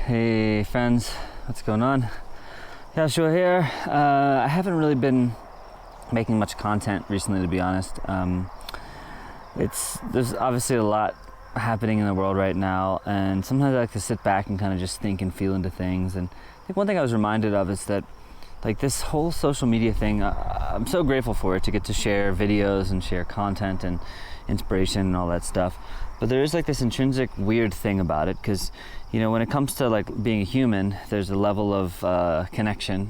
Hey friends, what's going on? Joshua here. I haven't really been making much content recently, to be honest. There's obviously a lot happening in the world right now, and sometimes I like to sit back and kind of just think and feel into things. And I think one thing I was reminded of is that like this whole social media thing, I'm so grateful for it, to get to share videos and share content and inspiration and all that stuff. But there is like this intrinsic weird thing about it, because when it comes to like being a human, there's a level of connection,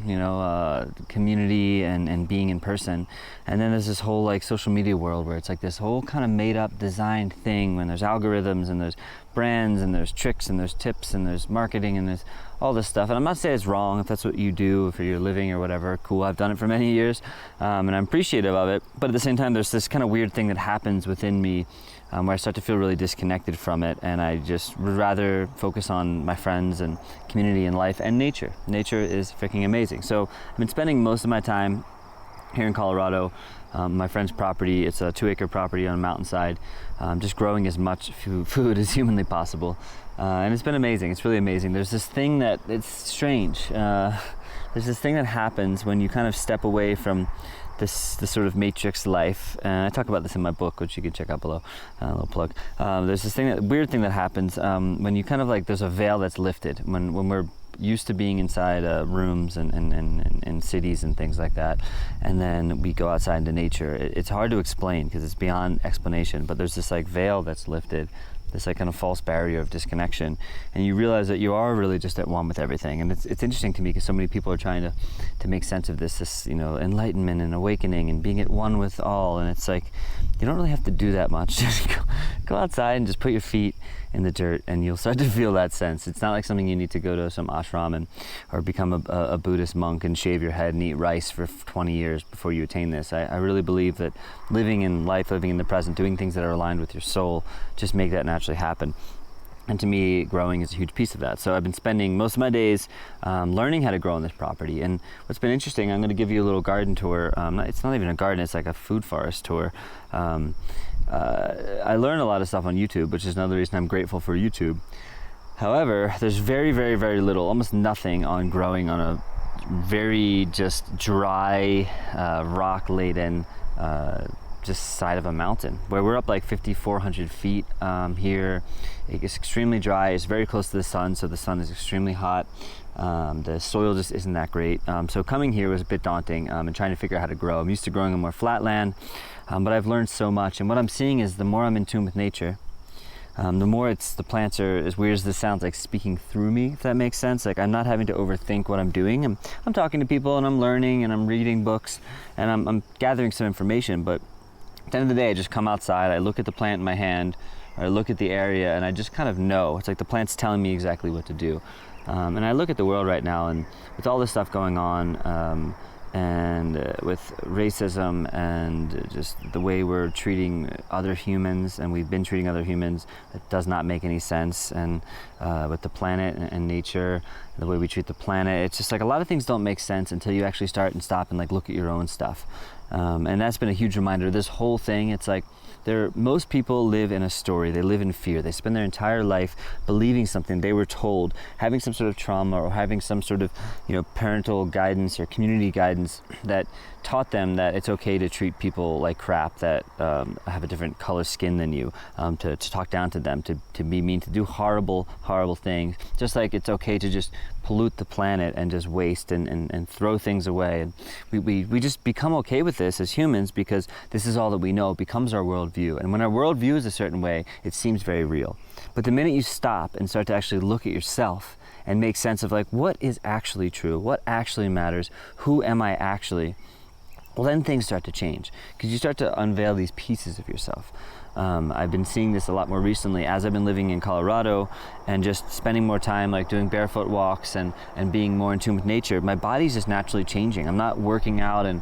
community and being in person. And then there's this whole like social media world where it's like this whole kind of made up designed thing, when there's algorithms and there's brands and there's tricks and there's tips and there's marketing and there's all this stuff. And I'm not saying it's wrong if that's what you do, if you're living or whatever. Cool, I've done it for many years, and I'm appreciative of it. But at the same time, there's this kind of weird thing that happens within me where I start to feel really disconnected from it, and I just would rather focus on my friends and community and life and nature. Nature is freaking amazing. So I've been spending most of my time here in Colorado, my friend's property. It's a 2-acre property on a mountainside, just growing as much food as humanly possible. And it's been amazing. It's really amazing. There's this thing that, it's strange. There's this thing that happens when you kind of step away from this sort of matrix life, and I talk about this in my book, which you can check out below, a little plug. There's this weird thing that happens when you kind of like, there's a veil that's lifted, when we're used to being inside rooms and cities and things like that, and then we go outside into nature. It's hard to explain because it's beyond explanation, but there's this like veil that's lifted, this like kind of false barrier of disconnection, and you realize that you are really just at one with everything. And it's interesting to me because so many people are trying to make sense of this enlightenment and awakening and being at one with all, and it's like you don't really have to do that much. Just go outside and just put your feet in the dirt and you'll start to feel that sense. It's not like something you need to go to some ashram or become a Buddhist monk and shave your head and eat rice for 20 years before you attain this. I really believe that living in life, living in the present, doing things that are aligned with your soul, just make that naturally happen. And to me, growing is a huge piece of that. So I've been spending most of my days learning how to grow on this property. And what's been interesting, I'm going to give you a little garden tour. It's not even a garden, it's like a food forest tour. I learn a lot of stuff on YouTube, which is another reason I'm grateful for YouTube. However, there's very, very, very little, almost nothing on growing on a very just dry, rock-laden just side of a mountain, where we're up like 5,400 feet here. It's extremely dry. It's very close to the sun, so the sun is extremely hot. The soil just isn't that great. So coming here was a bit daunting and trying to figure out how to grow. I'm used to growing on more flat land, but I've learned so much. And what I'm seeing is the more I'm in tune with nature, the more the plants are, as weird as this sounds, like speaking through me, if that makes sense. Like I'm not having to overthink what I'm doing. I'm talking to people and I'm learning and I'm reading books and I'm gathering some information, but at the end of the day, I just come outside, I look at the plant in my hand, or I look at the area, and I just kind of know. It's like the plant's telling me exactly what to do. And I look at the world right now, and with all this stuff going on, and with racism and just the way we're treating other humans, and we've been treating other humans, it does not make any sense. And with the planet and nature, the way we treat the planet, it's just like a lot of things don't make sense until you actually start and stop and like look at your own stuff. And that's been a huge reminder. This whole thing, it's like most people live in a story. They live in fear. They spend their entire life believing something they were told, having some sort of trauma or having some sort of parental guidance or community guidance that taught them that it's okay to treat people like crap that have a different color skin than you, to talk down to them, to be mean, to do horrible things, just like it's okay to just pollute the planet and just waste and throw things away. And we just become okay with this as humans because this is all that we know. It becomes our worldview, and when our worldview is a certain way, it seems very real. But the minute you stop and start to actually look at yourself and make sense of like what is actually true, what actually matters, who am I actually, well, then things start to change because you start to unveil these pieces of yourself. I've been seeing this a lot more recently as I've been living in Colorado and just spending more time like doing barefoot walks and being more in tune with nature. My body's just naturally changing. I'm not working out and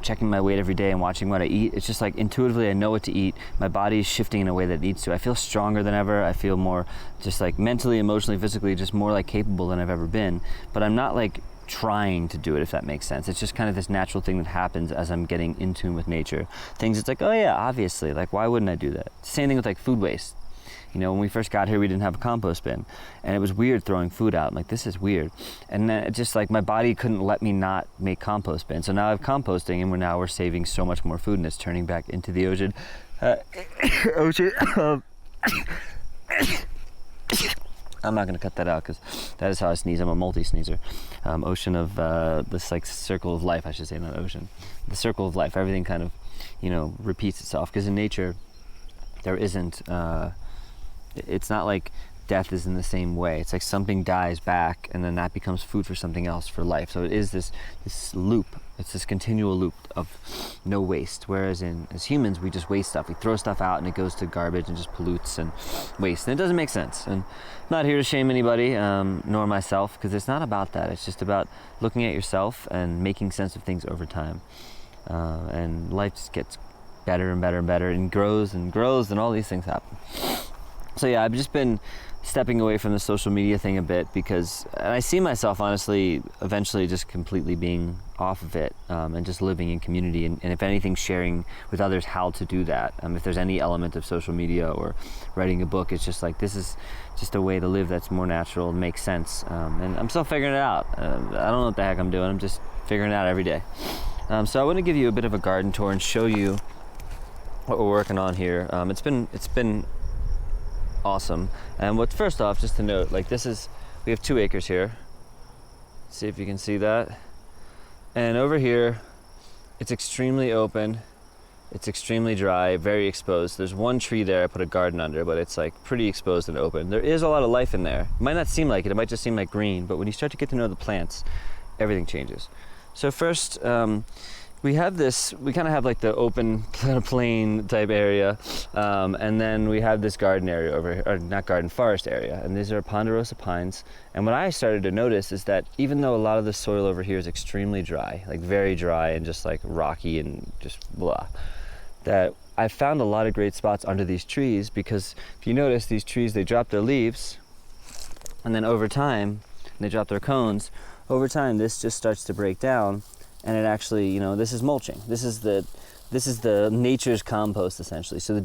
checking my weight every day and watching what I eat. It's just like intuitively I know what to eat. My body's shifting in a way that it needs to. I feel stronger than ever. I feel more just like mentally, emotionally, physically, just more like capable than I've ever been. But I'm not like trying to do it, if that makes sense. It's just kind of this natural thing that happens as I'm getting in tune with nature. Things it's like, oh yeah, obviously, like why wouldn't I do that? Same thing with like food waste. You know, when we first got here, we didn't have a compost bin, and it was weird throwing food out. I'm like, this is weird. And then it just like my body couldn't let me not make compost bins. So now I have composting, and we're saving so much more food, and it's turning back into the ocean. I'm not gonna cut that out because that is how I sneeze. I'm a multi-sneezer. Ocean of this like circle of life, I should say, not ocean. The circle of life. Everything kind of, you know, repeats itself, because in nature there isn't. It's not like death is in the same way. It's like something dies back, and then that becomes food for something else for life. So it is this loop. It's this continual loop of no waste. Whereas as humans, we just waste stuff. We throw stuff out, and it goes to garbage and just pollutes and waste. And it doesn't make sense. And I'm not here to shame anybody, nor myself, because it's not about that. It's just about looking at yourself and making sense of things over time. And life just gets better and better and better, and grows, and all these things happen. So yeah, I've just been stepping away from the social media thing a bit, because I see myself honestly eventually just completely being off of it, and just living in community, and if anything, sharing with others how to do that. If there's any element of social media or writing a book, it's just like, this is just a way to live that's more natural and makes sense. And I'm still figuring it out. I don't know what the heck I'm doing. I'm just figuring it out every day. So I want to give you a bit of a garden tour and show you what we're working on here. It's been awesome. And first off, just to note, like we have 2 acres here. See if you can see that. And over here, it's extremely open. It's extremely dry, very exposed. There's one tree there I put a garden under, but it's like pretty exposed and open. There is a lot of life in there. It might not seem like it. It might just seem like green, but when you start to get to know the plants, everything changes. So first, we kind of have like the open kind of plain type area, and then we have this garden area over here, or not garden, forest area, and these are ponderosa pines. And what I started to notice is that even though a lot of the soil over here is extremely dry, like very dry and just like rocky and just blah, that I found a lot of great spots under these trees, because if you notice, these trees, they drop their leaves, and then over time, they drop their cones, over time this just starts to break down. And it actually, you know, this is mulching. This is the nature's compost, essentially. So the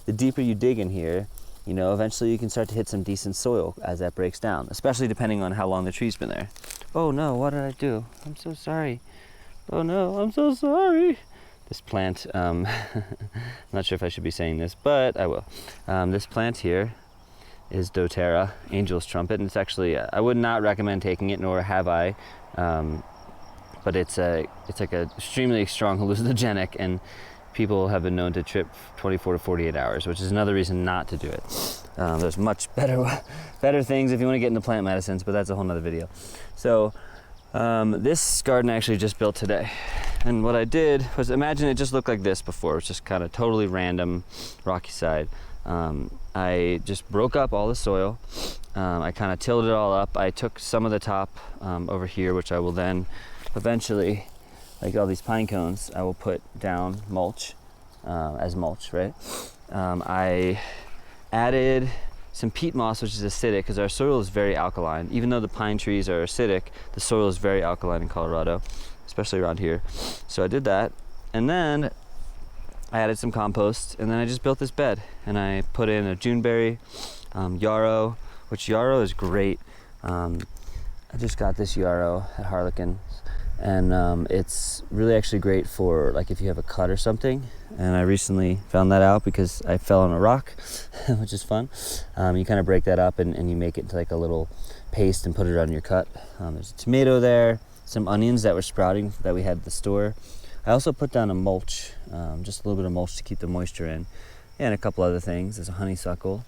deeper you dig in here, you know, eventually you can start to hit some decent soil as that breaks down, especially depending on how long the tree's been there. Oh no, what did I do? I'm so sorry. Oh no, I'm so sorry. This plant, I'm not sure if I should be saying this, but I will. This plant here is doTERRA, angel's trumpet, and it's actually, I would not recommend taking it, nor have I. But it's like a extremely strong hallucinogenic, and people have been known to trip 24 to 48 hours, which is another reason not to do it. There's much better things if you want to get into plant medicines, but that's a whole nother video. So this garden I actually just built today, and what I did was, imagine it just looked like this before. It was just kind of totally random, rocky side. I just broke up all the soil. I kind of tilled it all up. I took some of the top over here, which I will then eventually, like all these pine cones, I will put down mulch, as mulch, right? I added some peat moss, which is acidic, because our soil is very alkaline. Even though the pine trees are acidic, the soil is very alkaline in Colorado, especially around here. So I did that, and then I added some compost, and then I just built this bed, and I put in a Juneberry, yarrow, which yarrow is great. I just got this yarrow at Harlequin, and it's really actually great for like if you have a cut or something. And I recently found that out because I fell on a rock, which is fun. You kind of break that up and you make it into like a little paste and put it on your cut. There's a tomato there, some onions that were sprouting that we had at the store. I also put down a mulch, just a little bit of mulch to keep the moisture in, and a couple other things. There's a honeysuckle.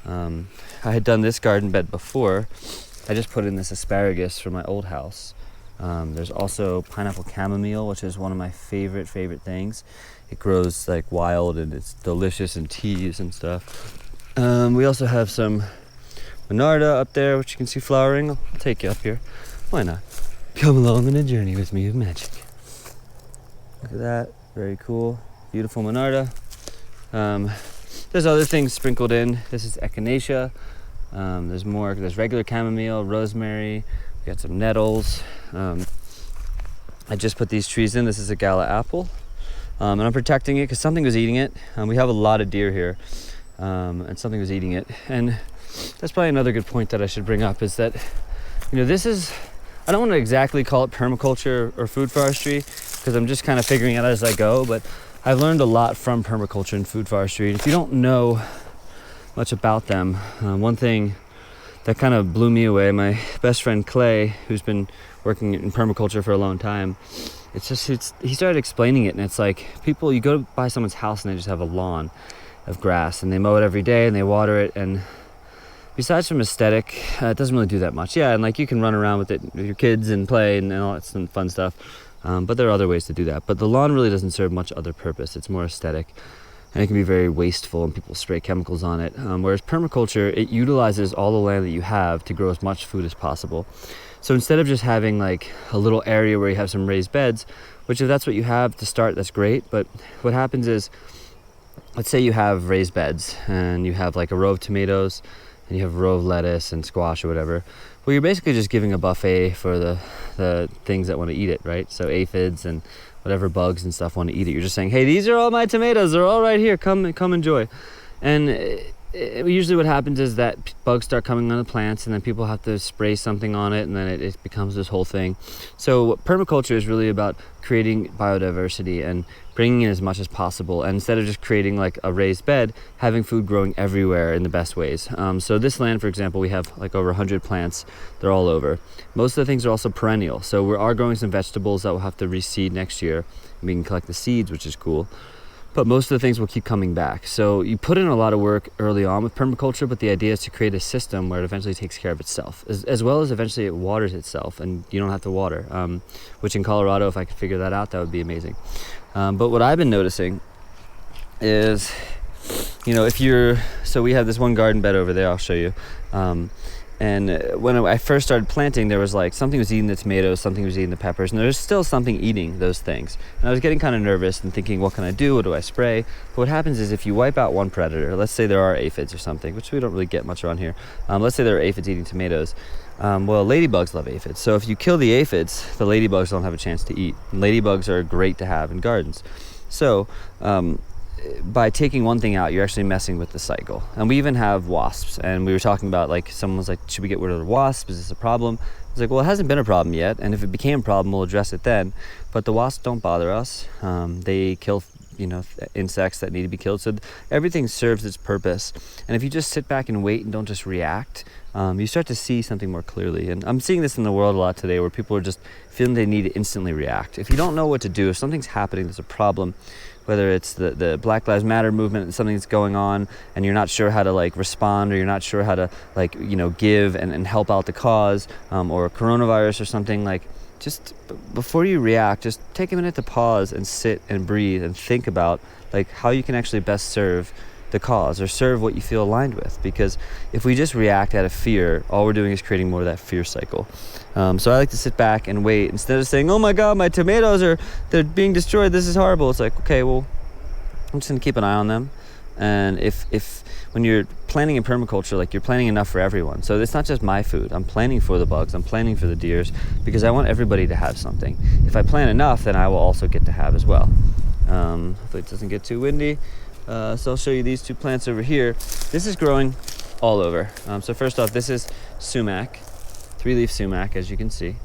I had done this garden bed before. I just put in this asparagus from my old house. There's also pineapple chamomile, which is one of my favorite things. It grows like wild, and it's delicious in teas and stuff. We also have some monarda up there, which you can see flowering. I'll take you up here. Why not? Come along on a journey with me of magic. Look at that, very cool, beautiful monarda. There's other things sprinkled in. This is echinacea. There's regular chamomile, rosemary. We got some nettles. I just put these trees in. This is a gala apple. And I'm protecting it because something was eating it. We have a lot of deer here. and something was eating it. And that's probably another good point that I should bring up, is that, this is, I don't want to exactly call it permaculture or food forestry, because I'm just kind of figuring it out as I go, but I've learned a lot from permaculture and food forestry. And if you don't know much about them, one thing that kind of blew me away, my best friend Clay, who's been working in permaculture for a long time, he started explaining it, and it's like, you go by someone's house and they just have a lawn of grass, and they mow it every day and they water it, and besides from aesthetic, it doesn't really do that much. Yeah, and like you can run around with it with your kids and play and all that some fun stuff, but there are other ways to do that. But the lawn really doesn't serve much other purpose. It's more aesthetic, and it can be very wasteful, and people spray chemicals on it. Whereas permaculture, it utilizes all the land that you have to grow as much food as possible. So instead of just having like a little area where you have some raised beds, which if that's what you have to start, that's great. But what happens is, let's say you have raised beds and you have like a row of tomatoes and you have a row of lettuce and squash or whatever. Well, you're basically just giving a buffet for the things that want to eat it, right? So aphids and whatever bugs and stuff want to eat it. You're just saying, hey, these are all my tomatoes. They're all right here. Come enjoy. And usually what happens is that bugs start coming on the plants, and then people have to spray something on it, and then it becomes this whole thing. So permaculture is really about creating biodiversity and bringing in as much as possible, and instead of just creating like a raised bed, having food growing everywhere in the best ways. So this land, for example, we have like over 100 plants. They're all over. Most of the things are also perennial, so we are growing some vegetables that will have to reseed next year. We can collect the seeds, which is cool. But most of the things will keep coming back. So you put in a lot of work early on with permaculture, but the idea is to create a system where it eventually takes care of itself, as well as eventually it waters itself, and you don't have to water, which in Colorado, if I could figure that out, that would be amazing. But what I've been noticing is, so we have this one garden bed over there, I'll show you. And when I first started planting, there was like something was eating the tomatoes, something was eating the peppers, and there's still something eating those things. And I was getting kind of nervous and thinking, what can I do? What do I spray? But what happens is if you wipe out one predator, let's say there are aphids or something, which we don't really get much around here. Let's say there are aphids eating tomatoes. Well, ladybugs love aphids. So if you kill the aphids, the ladybugs don't have a chance to eat. And ladybugs are great to have in gardens. So by taking one thing out, you're actually messing with the cycle. And we even have wasps, and we were talking about, like, someone was like, should we get rid of the wasps? Is this a problem? I was like, well, it hasn't been a problem yet, and if it became a problem, we'll address it then. But the wasps don't bother us. They kill insects that need to be killed. So everything serves its purpose. And if you just sit back and wait and don't just react, you start to see something more clearly. And I'm seeing this in the world a lot today, where people are just feeling they need to instantly react. If you don't know what to do, if something's happening, there's a problem, whether it's the Black Lives Matter movement and something that's going on, and you're not sure how to like respond, or you're not sure how to like give and help out the cause, or coronavirus or something, like, just before you react, just take a minute to pause and sit and breathe and think about like how you can actually best serve the cause or serve what you feel aligned with. Because if we just react out of fear, all we're doing is creating more of that fear cycle. So I like to sit back and wait, instead of saying, oh my god, my tomatoes they're being destroyed, this is horrible. It's like, okay, well, I'm just gonna keep an eye on them. And if when you're planting in permaculture, like, you're planting enough for everyone. So it's not just my food. I'm planning for the bugs, I'm planning for the deers, because I want everybody to have something. If I plant enough, then I will also get to have as well. Hopefully it doesn't get too windy. So I'll show you these two plants over here. This is growing all over. So first off, this is sumac, 3-leaf sumac, as you can see.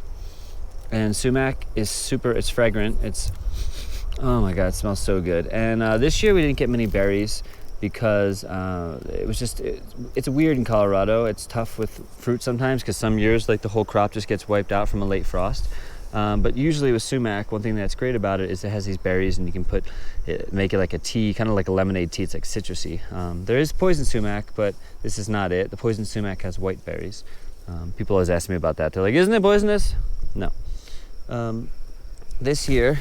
And sumac is it's fragrant. Oh my god, it smells so good. And this year we didn't get many berries, because it's weird in Colorado. It's tough with fruit sometimes, because some years like the whole crop just gets wiped out from a late frost. But usually with sumac, one thing that's great about it is it has these berries, and you can make it like a tea, kind of like a lemonade tea. It's like citrusy. There is poison sumac, but this is not it. The poison sumac has white berries. People always ask me about that. They're like, isn't it poisonous? No. This here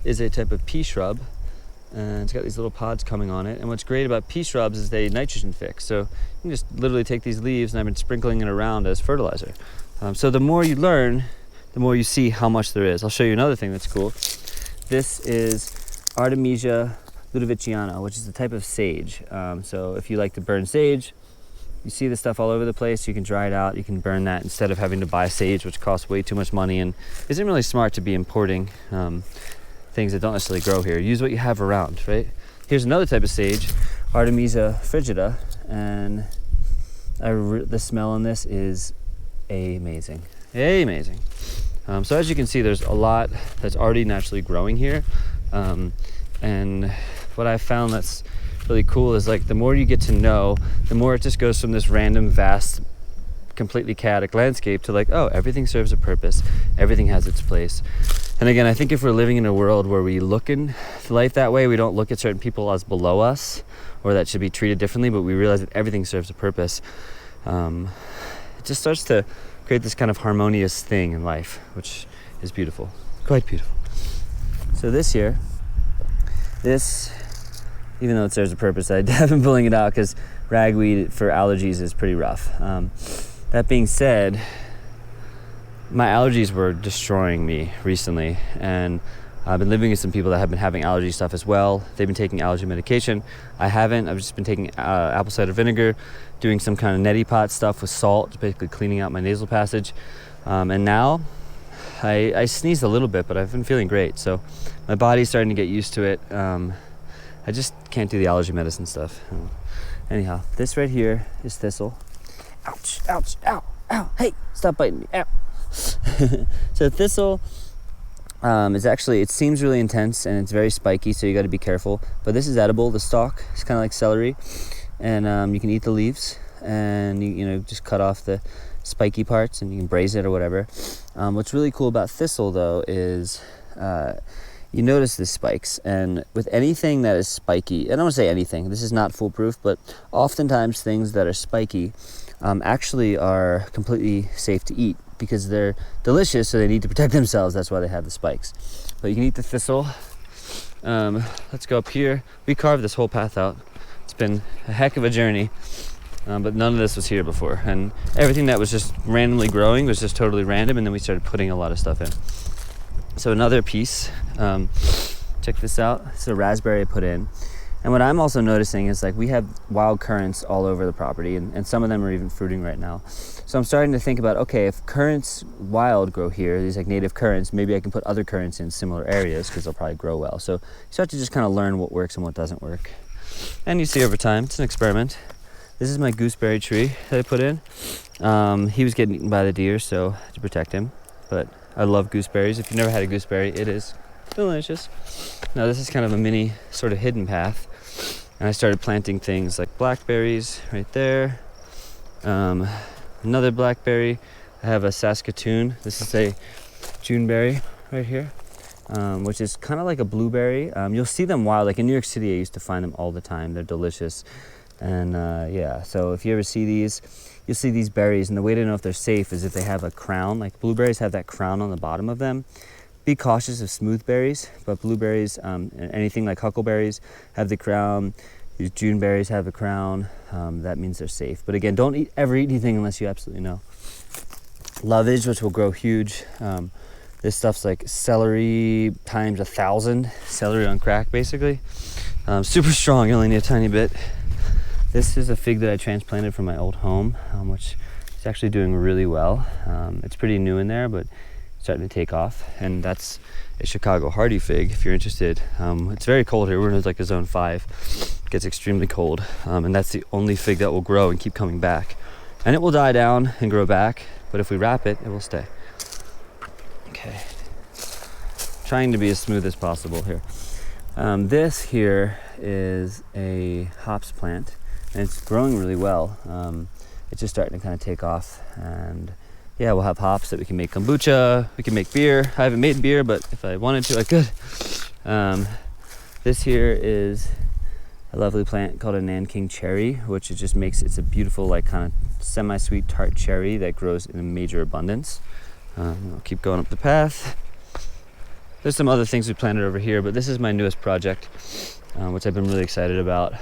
is a type of pea shrub, and it's got these little pods coming on it. And what's great about pea shrubs is they nitrogen fix. So you can just literally take these leaves, and I've been sprinkling it around as fertilizer. So the more you learn, the more you see how much there is. I'll show you another thing that's cool. This is Artemisia ludoviciana, which is a type of sage. So if you like to burn sage, you see this stuff all over the place, you can dry it out, you can burn that instead of having to buy sage, which costs way too much money and isn't really smart to be importing things that don't necessarily grow here. Use what you have around, right? Here's another type of sage, Artemisia frigida, and the smell on this is amazing. So as you can see, there's a lot that's already naturally growing here, and what I found that's really cool is like the more you get to know, the more it just goes from this random, vast, completely chaotic landscape to like, oh, everything serves a purpose, everything has its place. And again, I think if we're living in a world where we look in life that way, we don't look at certain people as below us or that should be treated differently, but we realize that everything serves a purpose. It just starts to create this kind of harmonious thing in life, which is beautiful, quite beautiful. So this year, even though it serves a purpose, I have been pulling it out because ragweed for allergies is pretty rough. That being said, my allergies were destroying me recently, and I've been living with some people that have been having allergy stuff as well. They've been taking allergy medication. I haven't. I've just been taking apple cider vinegar, doing some kind of neti pot stuff with salt, basically cleaning out my nasal passage. And now I sneezed a little bit, but I've been feeling great. So my body's starting to get used to it. I just can't do the allergy medicine stuff. Anyhow, this right here is thistle. Ouch, ouch, ow, ow, hey, stop biting me, ow. So thistle is actually, it seems really intense and it's very spiky, so you got to be careful. But this is edible. The stalk is kind of like celery, and you can eat the leaves, and you know, just cut off the spiky parts, and you can braise it or whatever. What's really cool about thistle though is you notice the spikes, and with anything that is spiky, I don't want to say anything, this is not foolproof, but oftentimes things that are spiky actually are completely safe to eat because they're delicious, so they need to protect themselves. That's why they have the spikes. But you can eat the thistle. Let's go up here. We carved this whole path out. It's been a heck of a journey, but none of this was here before, and everything that was just randomly growing was just totally random, and then we started putting a lot of stuff in. So another piece, check this out. It's a raspberry I put in. And what I'm also noticing is like we have wild currants all over the property, and some of them are even fruiting right now. So I'm starting to think about, okay, if currants wild grow here, these like native currants, maybe I can put other currants in similar areas because they'll probably grow well. So you start to just kind of learn what works and what doesn't work. And you see over time, it's an experiment. This is my gooseberry tree that I put in. He was getting eaten by the deer, so I had to protect him. But I love gooseberries. If you've never had a gooseberry, it is delicious. Now this is kind of a mini sort of hidden path. And I started planting things like blackberries right there. Another blackberry. I have a Saskatoon. This is a Juneberry right here, which is kind of like a blueberry. You'll see them wild. Like in New York City, I used to find them all the time. They're delicious. And yeah, so if you ever see these, you'll see these berries. And the way to know if they're safe is if they have a crown. Like blueberries have that crown on the bottom of them. Be cautious of smooth berries, but blueberries, anything like huckleberries have the crown. These Juneberries have the crown. That means they're safe. But again, don't ever eat anything unless you absolutely know. Lovage, which will grow huge. This stuff's like celery times 1,000. Celery on crack, basically. Super strong, you only need a tiny bit. This is a fig that I transplanted from my old home, which is actually doing really well. It's pretty new in there, but starting to take off, and that's a Chicago hardy fig if you're interested. It's very cold here. We're in like a zone 5. It gets extremely cold, and that's the only fig that will grow and keep coming back. And it will die down and grow back, but if we wrap it, it will stay. Okay. Trying to be as smooth as possible here. This here is a hops plant, and it's growing really well. It's just starting to kind of take off, and yeah, we'll have hops that we can make kombucha, we can make beer. I haven't made beer, but if I wanted to, I could. This here is a lovely plant called a Nanking cherry, which it just makes, it's a beautiful, like kind of semi-sweet tart cherry that grows in a major abundance. I'll keep going up the path. There's some other things we planted over here, but this is my newest project, which I've been really excited about.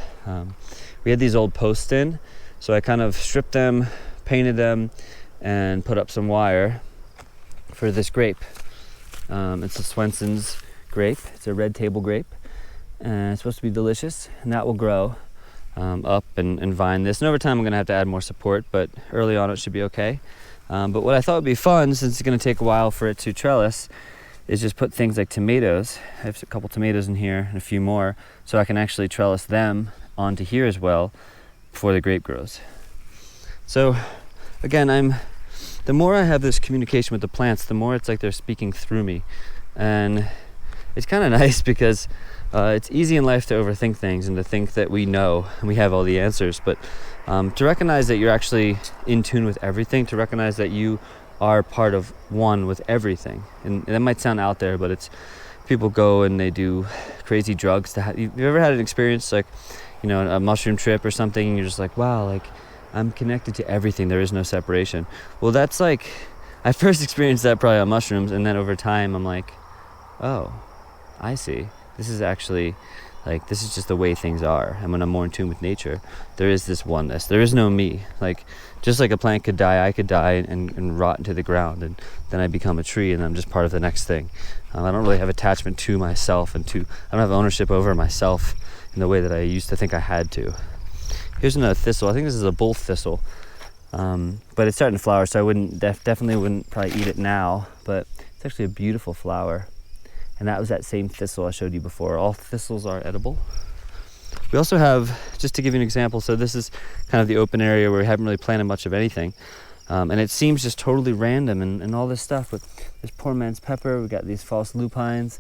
We had these old posts in, so I kind of stripped them, painted them, and put up some wire for this grape. It's a Swenson's grape. It's a red table grape, and it's supposed to be delicious, and that will grow up and vine this. And over time I'm gonna have to add more support, but early on it should be okay. But what I thought would be fun, since it's gonna take a while for it to trellis, is just put things like tomatoes. I have a couple tomatoes in here and a few more, so I can actually trellis them onto here as well before the grape grows. So again, the more I have this communication with the plants, the more it's like they're speaking through me. And it's kind of nice because it's easy in life to overthink things and to think that we know and we have all the answers. But to recognize that you're actually in tune with everything, to recognize that you are part of one with everything. And that might sound out there, but it's people go and they do crazy drugs. You've ever had an experience like, a mushroom trip or something, and you're just like, wow, like I'm connected to everything. There is no separation. Well, that's like, I first experienced that probably on mushrooms, and then over time I'm like, oh, I see. This is actually like, this is just the way things are. And when I'm more in tune with nature, there is this oneness. There is no me. Like, just like a plant could die, I could die and rot into the ground, and then I become a tree and I'm just part of the next thing. I don't really have attachment to myself, and I don't have ownership over myself in the way that I used to think I had to. Here's another thistle. I think this is a bull thistle, but it's starting to flower, so I definitely wouldn't probably eat it now, but it's actually a beautiful flower. And that was that same thistle I showed you before. All thistles are edible. We also have, just to give you an example, so this is kind of the open area where we haven't really planted much of anything. And it seems just totally random and all this stuff. With this poor man's pepper, we got these false lupines,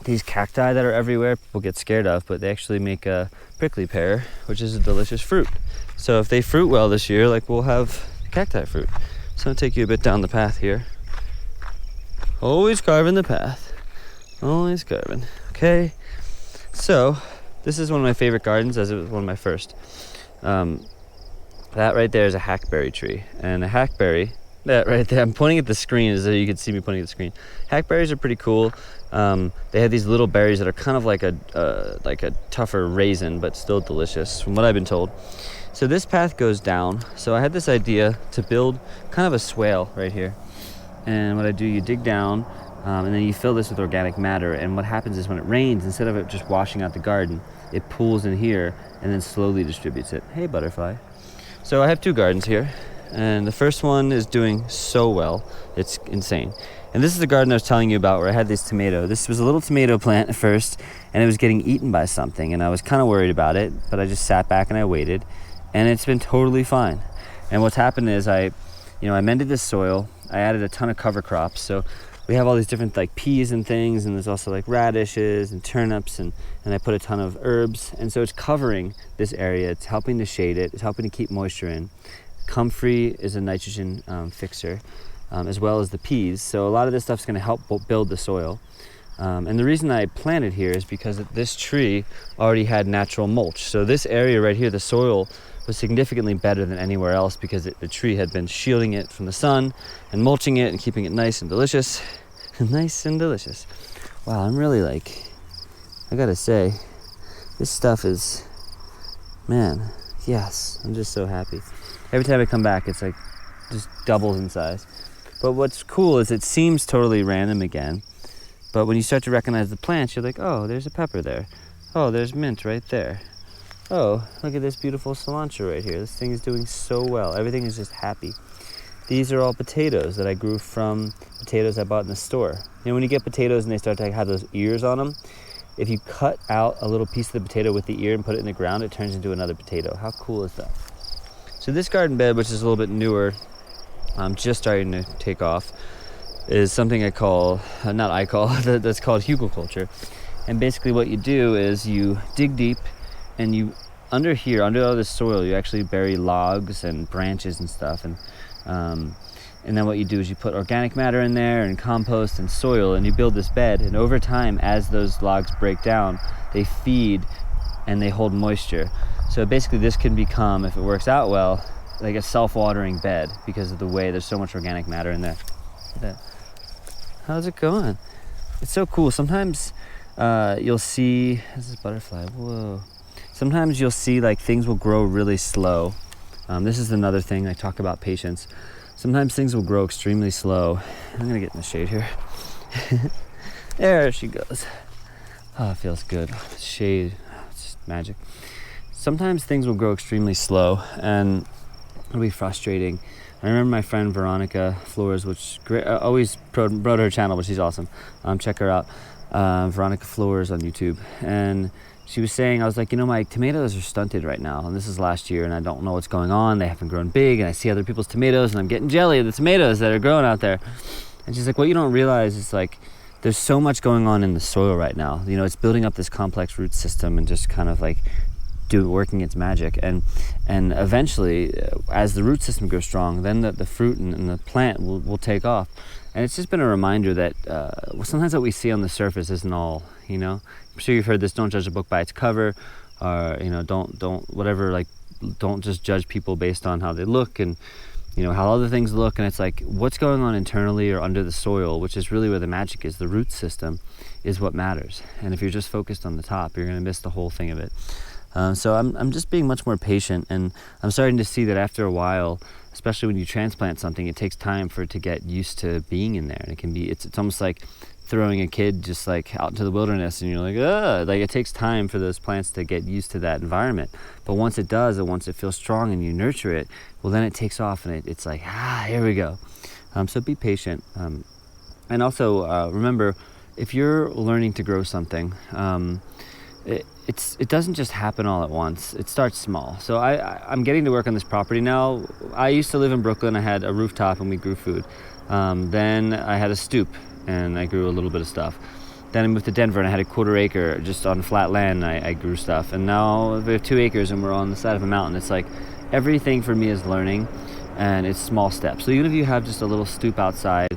these cacti that are everywhere, people get scared of, but they actually make a prickly pear, which is a delicious fruit. So if they fruit well this year, like we'll have cacti fruit. So I'll take you a bit down the path here. Always carving the path. Always carving. Okay. So this is one of my favorite gardens, as it was one of my first. That right there is a hackberry tree. And a hackberry, that right there, I'm pointing at the screen as though you could see me pointing at the screen. Hackberries are pretty cool. They have these little berries that are kind of like a tougher raisin, but still delicious, from what I've been told. So this path goes down. So I had this idea to build kind of a swale right here. And what I do, you dig down, and then you fill this with organic matter. And what happens is when it rains, instead of it just washing out the garden, it pools in here and then slowly distributes it. Hey, butterfly. So I have two gardens here, and the first one is doing so well. It's insane. And this is the garden I was telling you about where I had this tomato. This was a little tomato plant at first, and it was getting eaten by something, and I was kind of worried about it, but I just sat back and I waited, and it's been totally fine. And what's happened is I mended this soil. I added a ton of cover crops. So we have all these different like peas and things, and there's also like radishes and turnips, and I put a ton of herbs. And so it's covering this area. It's helping to shade it. It's helping to keep moisture in. Comfrey is a nitrogen fixer, as well as the peas. So a lot of this stuff's going to help build the soil. And the reason I planted here is because this tree already had natural mulch. So this area right here, the soil was significantly better than anywhere else because the tree had been shielding it from the sun and mulching it and keeping it nice and delicious. Nice and delicious. Wow, I'm really I gotta say, this stuff is, man, yes, I'm just so happy. Every time I come back, it's like just doubles in size. But what's cool is it seems totally random again, but when you start to recognize the plants, you're like, oh, there's a pepper there. Oh, there's mint right there. Oh, look at this beautiful cilantro right here. This thing is doing so well. Everything is just happy. These are all potatoes that I grew from potatoes I bought in the store. When you get potatoes and they start to have those ears on them, if you cut out a little piece of the potato with the ear and put it in the ground, it turns into another potato. How cool is that? So this garden bed, which is a little bit newer, just starting to take off, is something that's called Hugelculture. And basically what you do is you dig deep, and you, under all this soil, you actually bury logs and branches and stuff. And then what you do is you put organic matter in there and compost and soil, and you build this bed. And over time, as those logs break down, they feed and they hold moisture. So basically this can become, if it works out well, like a self-watering bed because of the way there's so much organic matter in there. How's it going? It's so cool. Sometimes you'll see, this is butterfly, whoa. Sometimes you'll see like things will grow really slow. This is another thing I talk about patience. Sometimes things will grow extremely slow. I'm gonna get in the shade here. There she goes. Oh, it feels good. Shade, it's just magic. Sometimes things will grow extremely slow and it'll be frustrating. I remember my friend Veronica Flores, which always promote her channel, but she's awesome. Check her out, Veronica Flores on YouTube. And she was saying, I was like, my tomatoes are stunted right now, and this is last year, and I don't know what's going on. They haven't grown big, and I see other people's tomatoes, and I'm getting jelly of the tomatoes that are growing out there. And she's like, what you don't realize is like, there's so much going on in the soil right now. It's building up this complex root system and just kind of like working its magic. And eventually, as the root system grows strong, then the fruit and the plant will take off. And it's just been a reminder that sometimes what we see on the surface isn't all, I'm sure you've heard this, don't judge a book by its cover, or, don't just judge people based on how they look and, how other things look. And it's like, what's going on internally or under the soil, which is really where the magic is, the root system, is what matters. And if you're just focused on the top, you're going to miss the whole thing of it. So I'm just being much more patient, and I'm starting to see that after a while, especially when you transplant something, it takes time for it to get used to being in there. And it's almost like throwing a kid just like out into the wilderness, and you're like, ugh, like it takes time for those plants to get used to that environment. But once it does, and once it feels strong and you nurture it, well, then it takes off, and it's like, here we go. So be patient. And also remember, if you're learning to grow something, it doesn't just happen all at once. It starts small. So I'm getting to work on this property now. I used to live in Brooklyn. I had a rooftop and we grew food. Then I had a stoop and I grew a little bit of stuff. Then I moved to Denver and I had a 1/4 acre just on flat land, and I grew stuff. And now we have 2 acres and we're on the side of a mountain. It's like everything for me is learning, and it's small steps. So even if you have just a little stoop outside,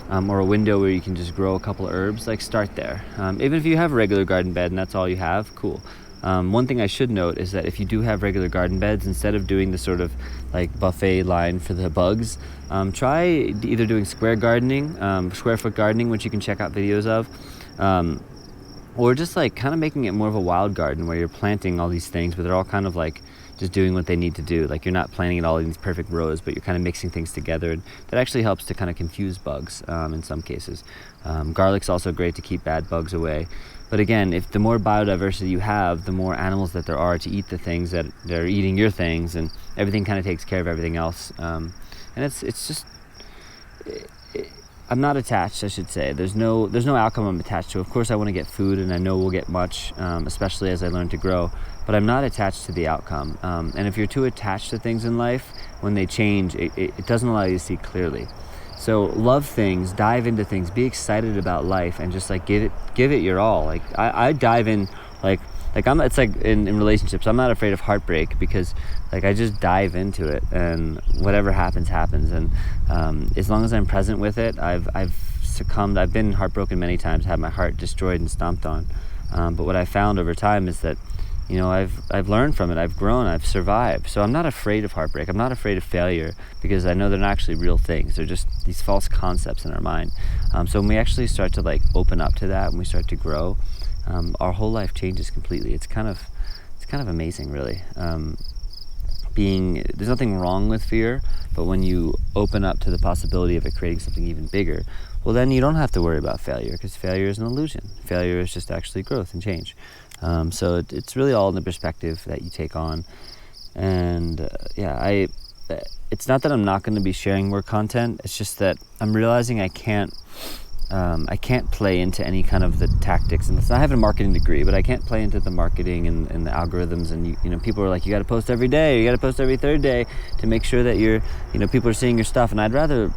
or a window where you can just grow a couple of herbs, like start there. Even if you have a regular garden bed and that's all you have, cool. One thing I should note is that if you do have regular garden beds, instead of doing the sort of like buffet line for the bugs, try either doing square gardening, square foot gardening, which you can check out videos of, or just like kind of making it more of a wild garden where you're planting all these things, but they're all kind of like just doing what they need to do. Like you're not planting it all in these perfect rows, but you're kind of mixing things together, and that actually helps to kind of confuse bugs in some cases. Garlic's also great to keep bad bugs away. But again, if the more biodiversity you have, the more animals that there are to eat the things that they're eating your things, and everything kind of takes care of everything else. And it's just, I'm not attached, I should say. There's no outcome I'm attached to. Of course, I want to get food, and I know we'll get much, especially as I learn to grow. But I'm not attached to the outcome. And if you're too attached to things in life, when they change, it doesn't allow you to see clearly. So love things, dive into things, be excited about life, and just like give it your all. Like I dive in, it's like in relationships, I'm not afraid of heartbreak, because like I just dive into it, and whatever happens. And as long as I'm present with it, I've succumbed. I've been heartbroken many times, had my heart destroyed and stomped on. But what I found over time is that, I've learned from it, I've grown, I've survived. So I'm not afraid of heartbreak, I'm not afraid of failure, because I know they're not actually real things. They're just these false concepts in our mind. So when we actually start to like open up to that, when we start to grow, our whole life changes completely. It's kind of amazing, really. There's nothing wrong with fear, but when you open up to the possibility of it creating something even bigger, well, then you don't have to worry about failure, because failure is an illusion. Failure is just actually growth and change. So it's really all in the perspective that you take on. And it's not that I'm not going to be sharing more content. It's just that I'm realizing I can't play into any kind of the tactics. And I have a marketing degree, but I can't play into the marketing and the algorithms. And people are like, you got to post every day, you got to post every third day to make sure that people are seeing your stuff. And I'd rather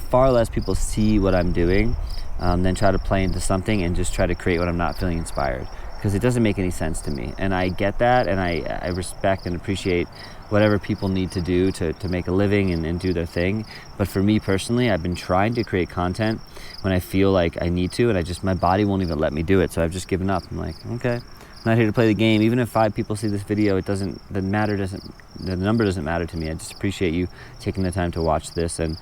far less people see what I'm doing than try to play into something and just try to create when I'm not feeling inspired, because it doesn't make any sense to me. And I get that, and I respect and appreciate whatever people need to do to make a living and do their thing. But for me personally, I've been trying to create content when I feel like I need to, and my body won't even let me do it. So I've just given up. I'm like, okay, I'm not here to play the game. Even if 5 people see this video, the number doesn't matter to me. I just appreciate you taking the time to watch this, and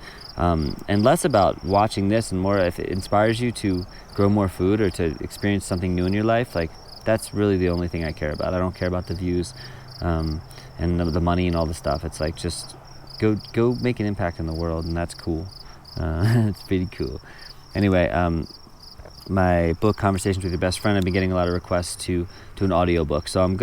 less about watching this and more if it inspires you to grow more food or to experience something new in your life. Like, that's really the only thing I care about. I don't care about the views and the money and all the stuff. It's like, just go make an impact in the world, and that's cool. It's pretty cool. Anyway, my book, Conversations with Your Best Friend, I've been getting a lot of requests to an audiobook. So I've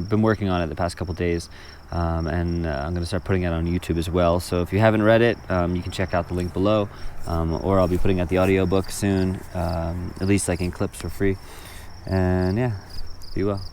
been working on it the past couple days, and I'm gonna start putting it on YouTube as well. So if you haven't read it, you can check out the link below, or I'll be putting out the audiobook soon, at least like in clips for free. And yeah, Be well.